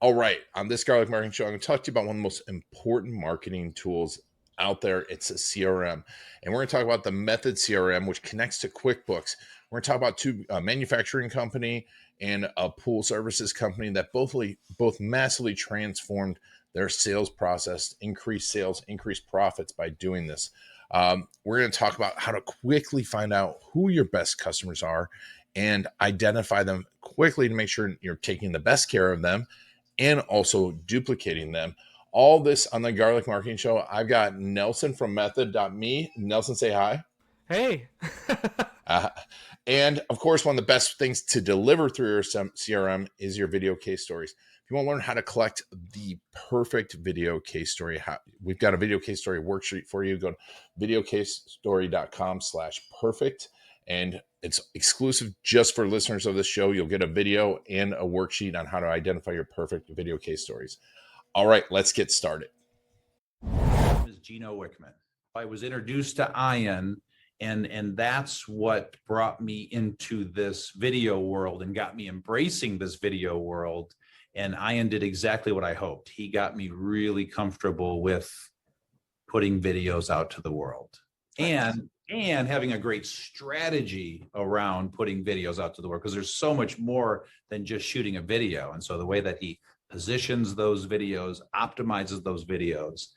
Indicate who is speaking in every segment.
Speaker 1: All right, on this Garlic Marketing Show, I'm going to talk to you about one of the most important marketing tools out there. It's a CRM. And we're going to talk about the Method CRM, which connects to QuickBooks. We're going to talk about two manufacturing company and a pool services company that both massively transformed their sales process, increased sales, increased profits by doing this. We're going to talk about how to quickly find out who your best customers are and identify them quickly to make sure you're taking the best care of them and also duplicating them. All this on the Garlic Marketing Show. I've got Nelson from Method.me. Nelson, say hi.
Speaker 2: Hey.
Speaker 1: Uh, and of course, one of the best things to deliver through your CRM is your video case stories. If you want to learn how to collect the perfect video case story, we've got a video case story worksheet for you. Go to videocasestory.com/perfect. And it's exclusive just for listeners of this show. You'll get a video and a worksheet on how to identify your perfect video case stories. All right, let's get started.
Speaker 3: My name is Gino Wickman. I was introduced to Ian, and that's what brought me into this video world and got me embracing this video world. And Ian did exactly what I hoped. He got me really comfortable with putting videos out to the world. And having a great strategy around putting videos out to the world, because there's so much more than just shooting a video. And so the way that he positions those videos, optimizes those videos,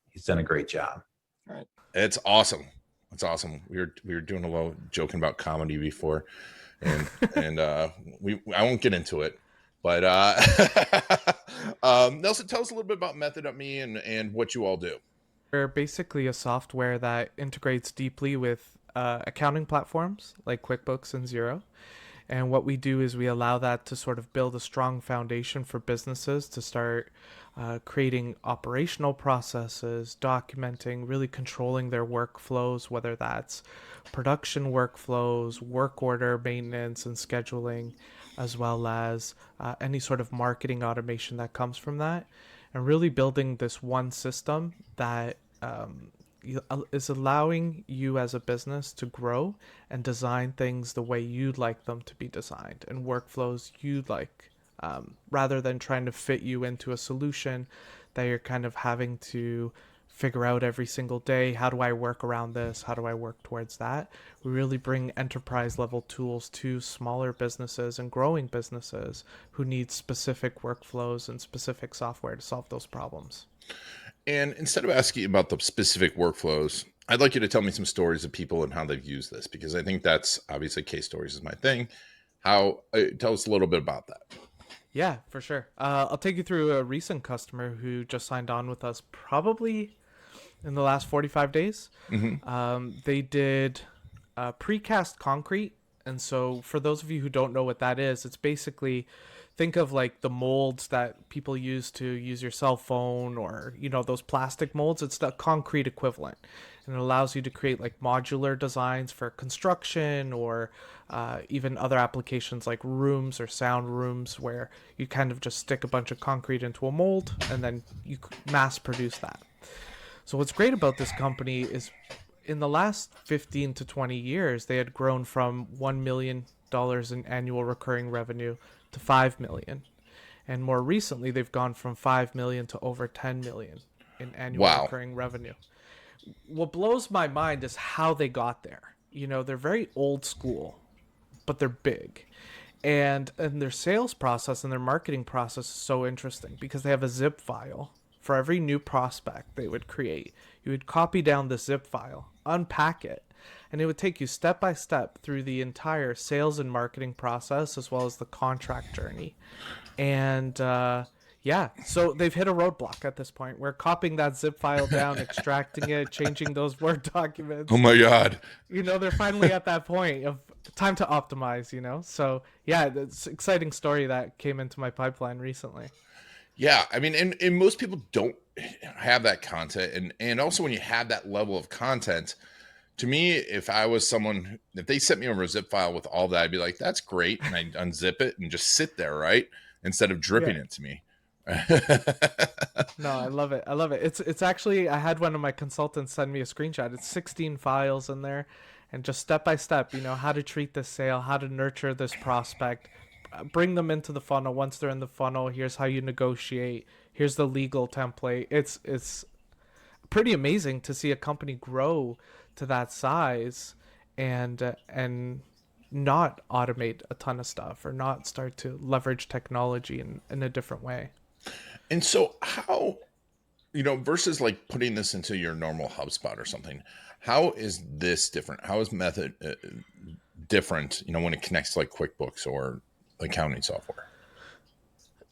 Speaker 3: he's done a great job.
Speaker 1: All right. It's awesome. It's awesome. We were doing a little joking about comedy before, and I won't get into it, but Nelson, tell us a little bit about Method.me and what you all do.
Speaker 2: We're basically a software that integrates deeply with accounting platforms like QuickBooks and Xero. And what we do is we allow that to sort of build a strong foundation for businesses to start creating operational processes, documenting, really controlling their workflows, whether that's production workflows, work order maintenance and scheduling, as well as any sort of marketing automation that comes from that. And really building this one system that is allowing you as a business to grow and design things the way you'd like them to be designed and workflows you'd like, rather than trying to fit you into a solution that you're kind of having to figure out every single day. How do I work around this? How do I work towards that? We really bring enterprise level tools to smaller businesses and growing businesses who need specific workflows and specific software to solve those problems.
Speaker 1: And instead of asking about the specific workflows, I'd like you to tell me some stories of people and how they've used this, because I think that's obviously case stories is my thing. Tell us a little bit about that.
Speaker 2: Yeah, for sure. I'll take you through a recent customer who just signed on with us probably in the last 45 days.
Speaker 1: Mm-hmm.
Speaker 2: They did precast concrete. And so for those of you who don't know what that is, it's basically, think of like the molds that people use to use your cell phone, or, you know, those plastic molds. It's the concrete equivalent. And it allows you to create like modular designs for construction, or even other applications like rooms or sound rooms, where you kind of just stick a bunch of concrete into a mold and then you mass produce that. So what's great about this company is in the last 15 to 20 years, they had grown from $1 million in annual recurring revenue to 5 million. And more recently, they've gone from 5 million to over 10 million in annual recurring revenue. What blows my mind is how they got there. You know, they're very old school, but they're big. And their sales process and their marketing process is so interesting because they have a zip file for every new prospect they would create. You would copy down the zip file, unpack it, and it would take you step by step through the entire sales and marketing process, as well as the contract journey. And yeah, so they've hit a roadblock at this point. We're copying that zip file down, extracting it, changing those Word documents.
Speaker 1: Oh my God.
Speaker 2: You know, they're finally at that point of time to optimize, you know? So yeah, it's an exciting story that came into my pipeline recently.
Speaker 1: Yeah, I mean, and most people don't have that content. And also when you have that level of content, to me, if I was someone, if they sent me over a zip file with all that, I'd be like, that's great. And I'd unzip it and just sit there, right? Instead of dripping it to me.
Speaker 2: No, I love it. I love it. It's actually, I had one of my consultants send me a screenshot. It's 16 files in there, and just step by step, you know, how to treat this sale, how to nurture this prospect, bring them into the funnel. Once they're in the funnel, here's how you negotiate. Here's the legal template. It's pretty amazing to see a company grow to that size and not automate a ton of stuff or not start to leverage technology in a different way.
Speaker 1: And so how, versus like putting this into your normal HubSpot or something, how is this different? How is Method different, when it connects to like QuickBooks or accounting software?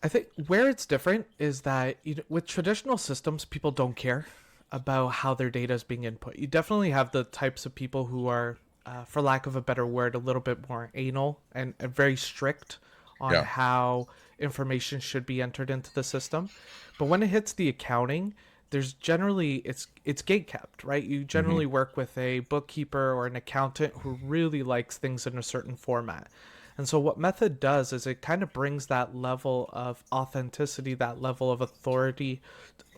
Speaker 2: I think where it's different is that with traditional systems, people don't care about how their data is being input. You definitely have the types of people who are, for lack of a better word, a little bit more anal and very strict on
Speaker 1: Yeah.
Speaker 2: how information should be entered into the system. But when it hits the accounting, there's generally it's gate kept, right? You generally work with a bookkeeper or an accountant who really likes things in a certain format. And so what Method does is it kind of brings that level of authenticity, that level of authority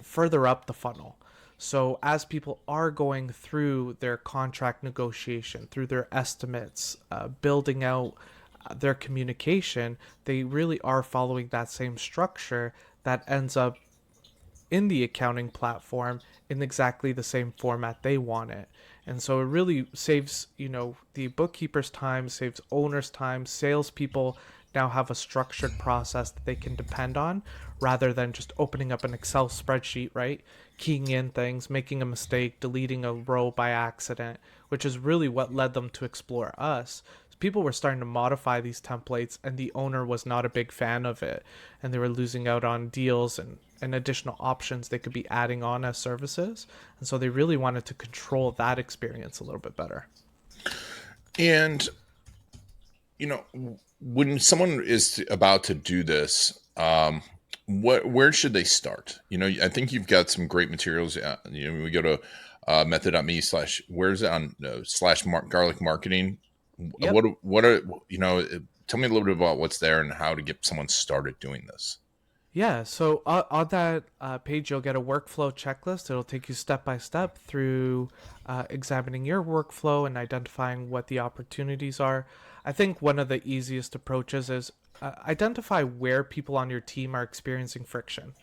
Speaker 2: further up the funnel. So as people are going through their contract negotiation, through their estimates, building out their communication, they really are following that same structure that ends up in the accounting platform in exactly the same format they want it. And so it really saves, the bookkeeper's time, saves owners' time, salespeople now have a structured process that they can depend on rather than just opening up an Excel spreadsheet, right? Keying in things, making a mistake, deleting a row by accident, which is really what led them to explore us. People were starting to modify these templates and the owner was not a big fan of it, and they were losing out on deals and additional options they could be adding on as services. And so they really wanted to control that experience a little bit better.
Speaker 1: And, when someone is about to do this, where should they start? I think you've got some great materials. We go to method.me / where's it on garlic marketing.
Speaker 2: Yep.
Speaker 1: What are, tell me a little bit about what's there and how to get someone started doing this.
Speaker 2: Yeah, so on that page, you'll get a workflow checklist. It'll take you step by step through examining your workflow and identifying what the opportunities are. I think one of the easiest approaches is identify where people on your team are experiencing friction,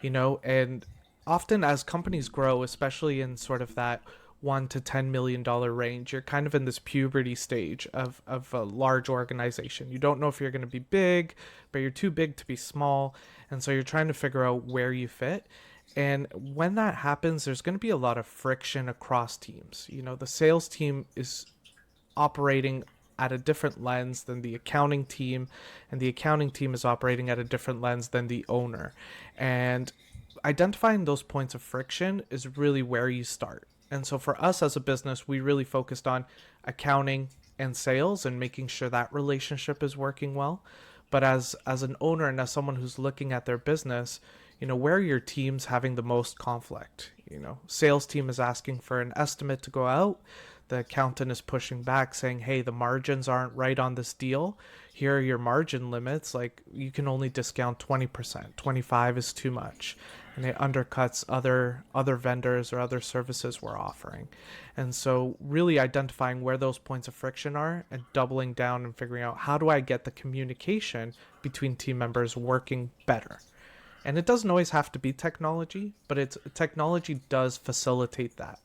Speaker 2: and often as companies grow, especially in sort of that $1 to $10 million range, you're kind of in this puberty stage of a large organization. You don't know if you're going to be big, but you're too big to be small. And so you're trying to figure out where you fit. And when that happens, there's going to be a lot of friction across teams. The sales team is operating at a different lens than the accounting team, and the accounting team is operating at a different lens than the owner. And identifying those points of friction is really where you start. And so for us as a business, we really focused on accounting and sales and making sure that relationship is working well. But as an owner and as someone who's looking at their business, where are your teams having the most conflict? Sales team is asking for an estimate to go out. The accountant is pushing back saying, hey, the margins aren't right on this deal. Here are your margin limits. Like, you can only discount 20%. 25 is too much. And it undercuts other vendors or other services we're offering. And so really identifying where those points of friction are and doubling down and figuring out, how do I get the communication between team members working better? And it doesn't always have to be technology, but technology does facilitate that.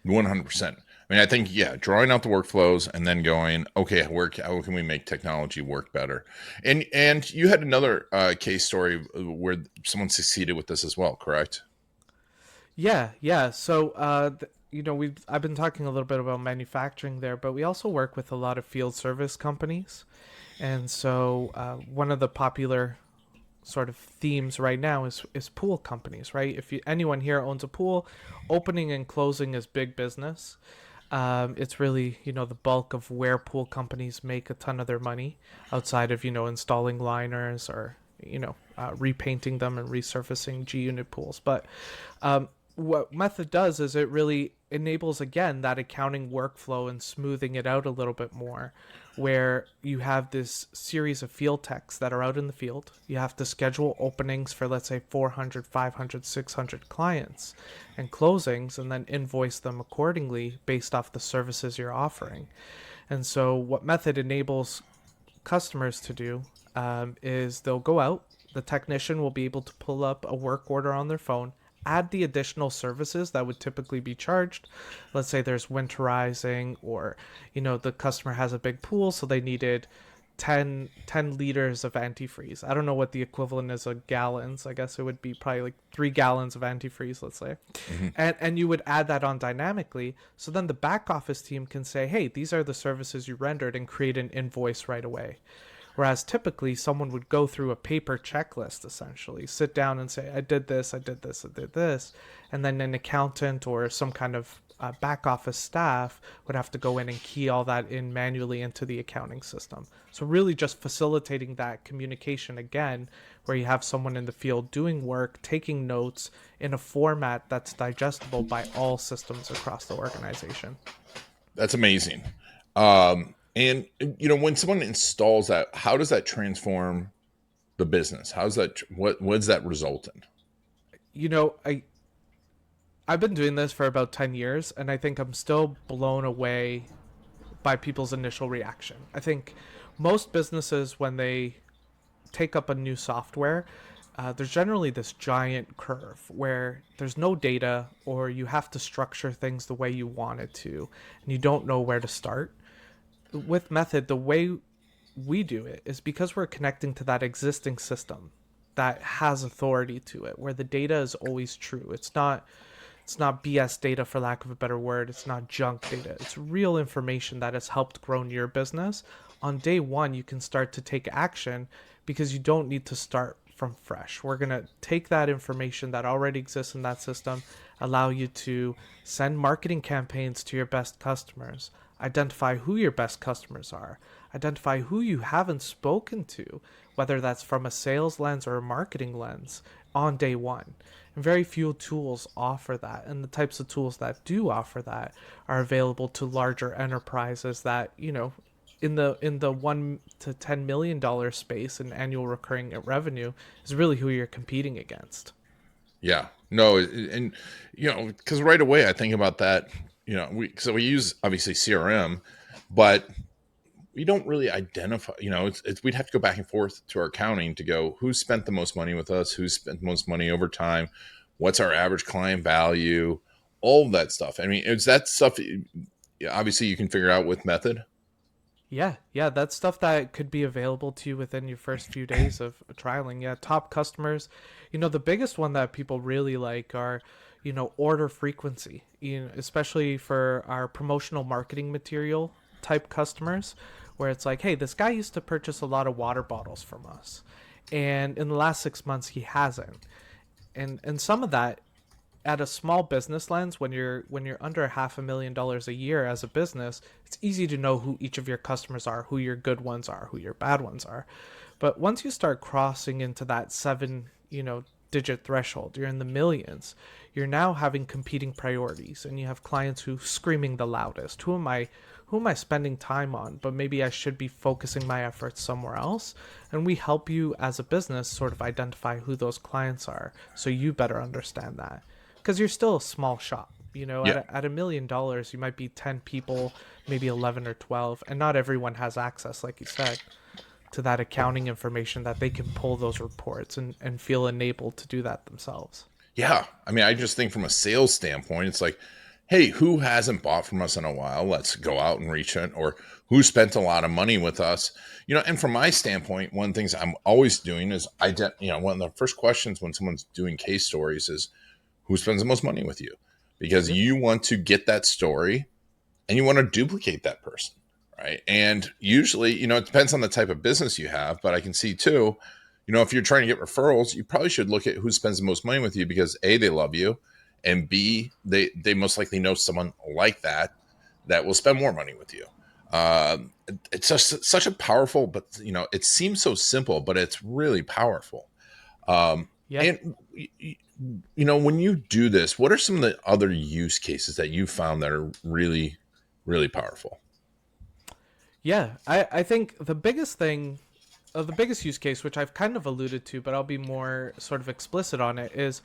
Speaker 1: 100%. I mean, I think, drawing out the workflows and then going, okay, how can we make technology work better? And you had another case story where someone succeeded with this as well, correct?
Speaker 2: Yeah. So, I've been talking a little bit about manufacturing there, but we also work with a lot of field service companies. And so one of the popular sort of themes right now is pool companies, right? If anyone here owns a pool, opening and closing is big business. It's really, the bulk of where pool companies make a ton of their money outside of, installing liners or, repainting them and resurfacing G-unit pools. But what Method does is it really enables, again, that accounting workflow and smoothing it out a little bit more, where you have this series of field techs that are out in the field. You have to schedule openings for, let's say, 400, 500, 600 clients and closings, and then invoice them accordingly based off the services you're offering. And so what Method enables customers to do is they'll go out, the technician will be able to pull up a work order on their phone, add the additional services that would typically be charged. Let's say there's winterizing, or the customer has a big pool, so they needed 10 liters of antifreeze. I don't know what the equivalent is of gallons. I guess it would be probably like 3 gallons of antifreeze, let's say. And you would add that on dynamically. So then the back office team can say, hey, these are the services you rendered, and create an invoice right away. Whereas typically someone would go through a paper checklist, essentially, sit down and say, I did this, I did this, I did this. And then an accountant or some kind of back office staff would have to go in and key all that in manually into the accounting system. So really just facilitating that communication again, where you have someone in the field doing work, taking notes in a format that's digestible by all systems across the organization.
Speaker 1: That's amazing. And when someone installs that, how does that transform the business? How's that? What does that result in?
Speaker 2: I've been doing this for about 10 years, and I think I'm still blown away by people's initial reaction. I think most businesses, when they take up a new software, there's generally this giant curve where there's no data, or you have to structure things the way you want it to, and you don't know where to start. With Method, the way we do it is because we're connecting to that existing system that has authority to it, where the data is always true. It's not BS data, for lack of a better word. It's not junk data. It's real information that has helped grow your business. On day one, you can start to take action because you don't need to start from fresh. We're going to take that information that already exists in that system, allow you to send marketing campaigns to your best customers, identify who your best customers are, identify who you haven't spoken to, whether that's from a sales lens or a marketing lens, on day one. And very few tools offer that. And the types of tools that do offer that are available to larger enterprises that, in the $1 to $10 million space in annual recurring revenue is really who you're competing against.
Speaker 1: Yeah, no. And, because right away I think about that, we use obviously CRM, but we don't really identify, we'd have to go back and forth to our accounting to go, who spent the most money with us, who spent the most money over time, what's our average client value, all of that stuff. I mean, is that stuff obviously you can figure out with Method?
Speaker 2: Yeah, that's stuff that could be available to you within your first few days of trialing. Yeah, top customers, the biggest one that people really like are, order frequency, especially for our promotional marketing material type customers, where it's like, hey, this guy used to purchase a lot of water bottles from us, and in the last 6 months he hasn't. And some of that, at a small business lens, when you're under $500,000 a year as a business, it's easy to know who each of your customers are, who your good ones are, who your bad ones are. But once you start crossing into that 7 digit threshold, you're in the millions, you're now having competing priorities, and you have clients who screaming the loudest. Who am I spending time on? But maybe I should be focusing my efforts somewhere else. And we help you as a business sort of identify who those clients are, so you better understand that. Because you're still a small shop,
Speaker 1: Yeah.
Speaker 2: at $1 million, you might be 10 people, maybe 11 or 12, and not everyone has access, like you said, to that accounting information that they can pull those reports and feel enabled to do that themselves.
Speaker 1: Yeah. I mean, I just think from a sales standpoint, it's like, hey, who hasn't bought from us in a while? Let's go out and reach it. Or who spent a lot of money with us? And from my standpoint, one of the things I'm always doing is, one of the first questions when someone's doing case stories is, who spends the most money with you? Because you want to get that story and you want to duplicate that person, right? And usually, it depends on the type of business you have, but I can see too, if you're trying to get referrals, you probably should look at who spends the most money with you, because A, they love you, and B, they most likely know someone like that will spend more money with you. It's just such a powerful, but it seems so simple, but it's really powerful.
Speaker 2: Yeah.
Speaker 1: And when you do this, what are some of the other use cases that you found that are really, really powerful?
Speaker 2: Yeah, I think the biggest thing, the biggest use case, which I've kind of alluded to, but I'll be more sort of explicit on it, is,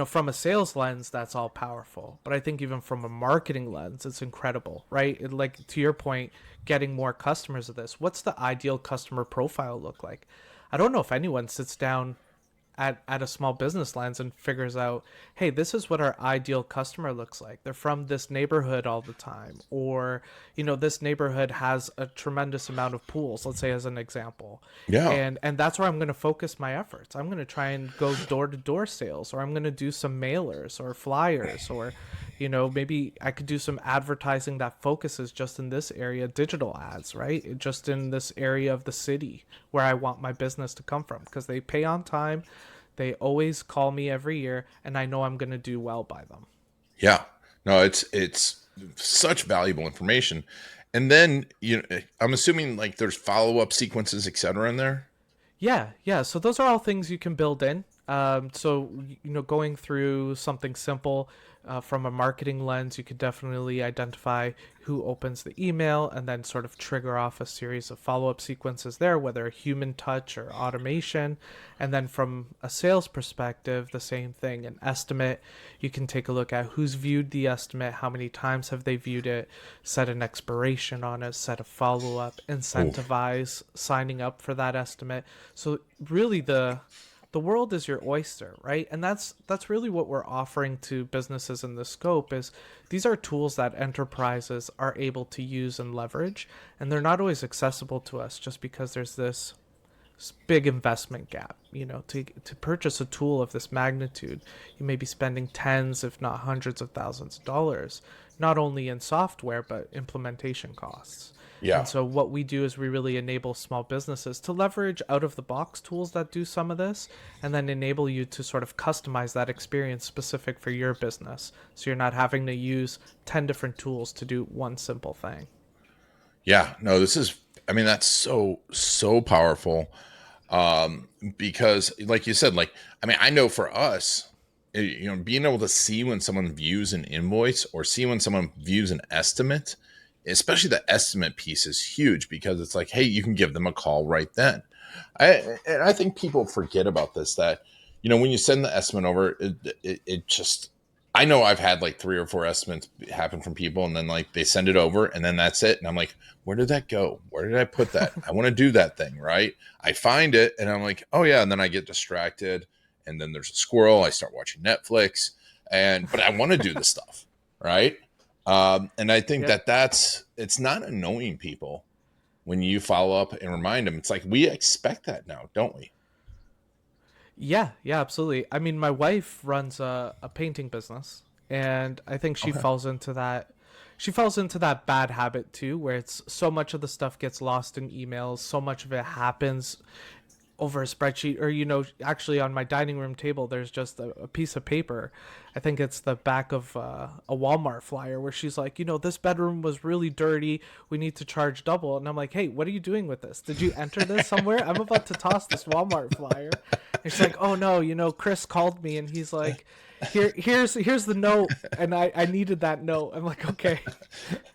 Speaker 2: from a sales lens, that's all powerful. But I think even from a marketing lens, it's incredible, right? Like, to your point, getting more customers of this. What's the ideal customer profile look like? I don't know if anyone sits down at a small business lens and figures out, hey, this is what our ideal customer looks like. They're from this neighborhood all the time, or this neighborhood has a tremendous amount of pools, let's say, as an example.
Speaker 1: Yeah.
Speaker 2: And that's where I'm going to focus my efforts. I'm going to try and go door to door sales, or I'm going to do some mailers or flyers, or maybe I could do some advertising that focuses just in this area, digital ads, right? Just in this area of the city where I want my business to come from, because they pay on time. They always call me every year, and I know I'm going to do well by them.
Speaker 1: Yeah. No, it's such valuable information. And then, I'm assuming like there's follow-up sequences, et cetera, in there.
Speaker 2: Yeah. So those are all things you can build in. So, going through something simple from a marketing lens, you could definitely identify who opens the email and then sort of trigger off a series of follow-up sequences there, whether human touch or automation. And then from a sales perspective, the same thing, an estimate. You can take a look at who's viewed the estimate, how many times have they viewed it, set an expiration on it, set a follow-up, incentivize signing up for that estimate. So really the world is your oyster, right? And that's really what we're offering to businesses in this scope. Is these are tools that enterprises are able to use and leverage, and they're not always accessible to us just because there's this big investment gap. To purchase a tool of this magnitude, you may be spending tens, if not hundreds of thousands of dollars, not only in software, but implementation costs.
Speaker 1: Yeah.
Speaker 2: And so what we do is we really enable small businesses to leverage out-of-the-box tools that do some of this, and then enable you to sort of customize that experience specific for your business. So you're not having to use 10 different tools to do one simple thing.
Speaker 1: Yeah. No, that's so powerful. Because like you said, I know for us, being able to see when someone views an invoice or see when someone views an estimate, especially the estimate piece, is huge, because it's like, hey, you can give them a call right then. I think people forget about this, that, when you send the estimate over, it just, I know I've had like 3 or 4 estimates happen from people, and then like they send it over and then that's it. And I'm like, where did that go? Where did I put that? I want to do that thing, right? I find it and I'm like, oh yeah. And then I get distracted, and then there's a squirrel. I start watching Netflix, but I want to do the stuff, right? And I think it's not annoying people when you follow up and remind them. It's like, we expect that now, don't we?
Speaker 2: Yeah, absolutely. I mean, my wife runs a painting business, and I think she falls into that. She falls into that bad habit too, where it's so much of the stuff gets lost in emails. So much of it happens over a spreadsheet, or actually on my dining room table there's just a piece of paper. I think it's the back of a Walmart flyer where she's like, this bedroom was really dirty, we need to charge double. And I'm like, hey, what are you doing with this? Did you enter this somewhere? I'm about to toss this Walmart flyer. And she's like, oh no, Chris called me and he's like, here's the note, and I needed that note. I'm like, okay.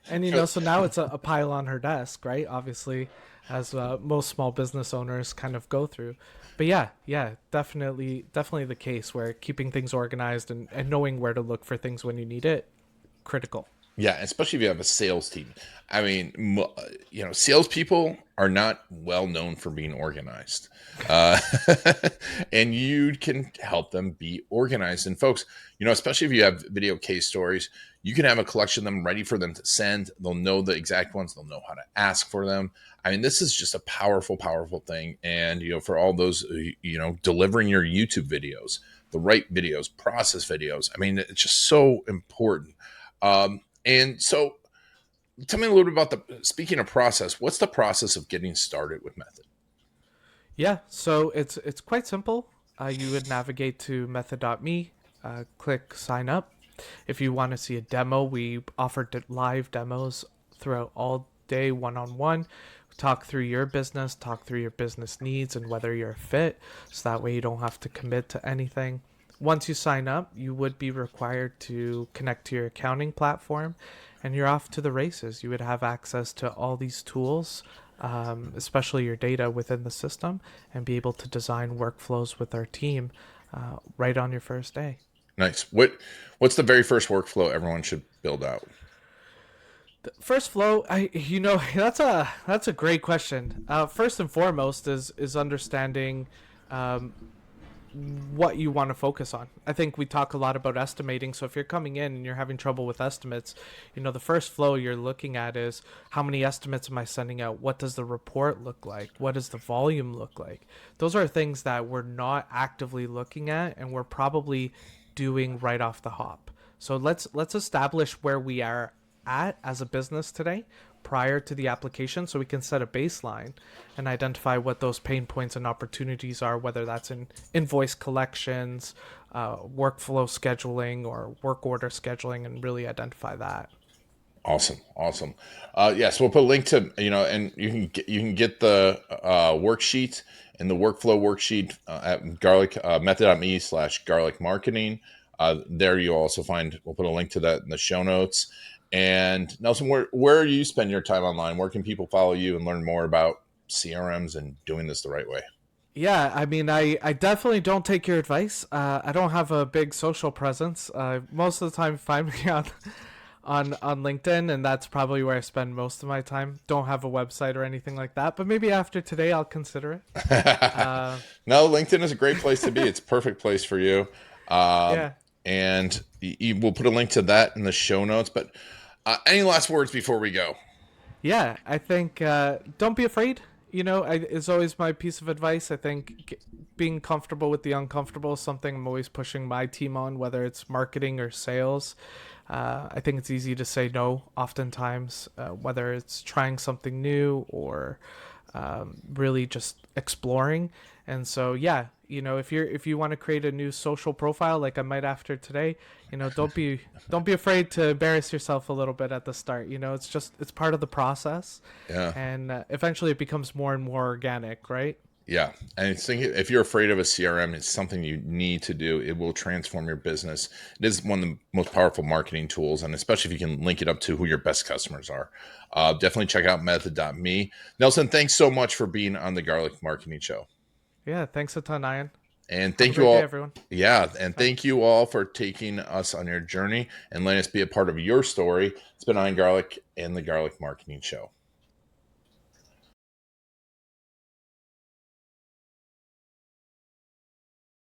Speaker 2: And so now it's a pile on her desk, right? Obviously, as most small business owners kind of go through. But yeah, definitely the case where keeping things organized and knowing where to look for things when you need it, critical.
Speaker 1: Yeah, especially if you have a sales team. I mean, salespeople are not well known for being organized, and you can help them be organized. And folks, especially if you have video case stories, you can have a collection of them ready for them to send. They'll know the exact ones. They'll know how to ask for them. I mean, this is just a powerful, powerful thing. And, for all those, delivering your YouTube videos, the right videos, process videos. I mean, it's just so important. And so tell me a little bit about speaking of process, what's the process of getting started with Method?
Speaker 2: Yeah, so it's quite simple. You would navigate to method.me, click sign up. If you want to see a demo, we offer live demos throughout all day, one-on-one. Talk through your business needs and whether you're a fit, so that way you don't have to commit to anything. Once you sign up, you would be required to connect to your accounting platform, and you're off to the races. You would have access to all these tools especially your data within the system, and be able to design workflows with our team right on your first day.
Speaker 1: Nice. What's the very first workflow everyone should build out?
Speaker 2: First flow, that's a great question. First and foremost is understanding what you want to focus on. I think we talk a lot about estimating. So if you're coming in and you're having trouble with estimates, the first flow you're looking at is how many estimates am I sending out? What does the report look like? What does the volume look like? Those are things that we're not actively looking at and we're probably doing right off the hop. So let's establish where we are at as a business today prior to the application so we can set a baseline and identify what those pain points and opportunities are, whether that's in invoice collections, workflow scheduling, or work order scheduling, and really identify that.
Speaker 1: Awesome. Yes, we'll put a link to, and you can get the worksheet and the workflow worksheet at garlic method.me/garlic marketing. There you'll also we'll put a link to that in the show notes. And Nelson, where do you spend your time online? Where can people follow you and learn more about CRMs and doing this the right way?
Speaker 2: Yeah, I mean, I definitely don't take your advice. I don't have a big social presence. Most of the time, find me on LinkedIn, and that's probably where I spend most of my time. Don't have a website or anything like that, but maybe after today, I'll consider it.
Speaker 1: No, LinkedIn is a great place to be. It's a perfect place for you.
Speaker 2: Yeah.
Speaker 1: And we'll put a link to that in the show notes. But any last words before we go?
Speaker 2: Yeah, I think don't be afraid. It's always my piece of advice. I think being comfortable with the uncomfortable is something I'm always pushing my team on, whether it's marketing or sales. I think it's easy to say no oftentimes, whether it's trying something new or really just exploring. And so, yeah, if you want to create a new social profile like I might after today, don't be afraid to embarrass yourself a little bit at the start. It's part of the process.
Speaker 1: Yeah.
Speaker 2: And eventually it becomes more and more organic, right?
Speaker 1: Yeah. And if you're afraid of a CRM, it's something you need to do. It will transform your business. It is one of the most powerful marketing tools, and especially if you can link it up to who your best customers are. Definitely check out method.me. Nelson, thanks so much for being on the Garlic Marketing Show.
Speaker 2: Yeah, thanks a ton, Ian.
Speaker 1: And thank you all, everyone. Yeah, and thank you all for taking us on your journey and letting us be a part of your story. It's been Ian Garlic and the Garlic Marketing Show.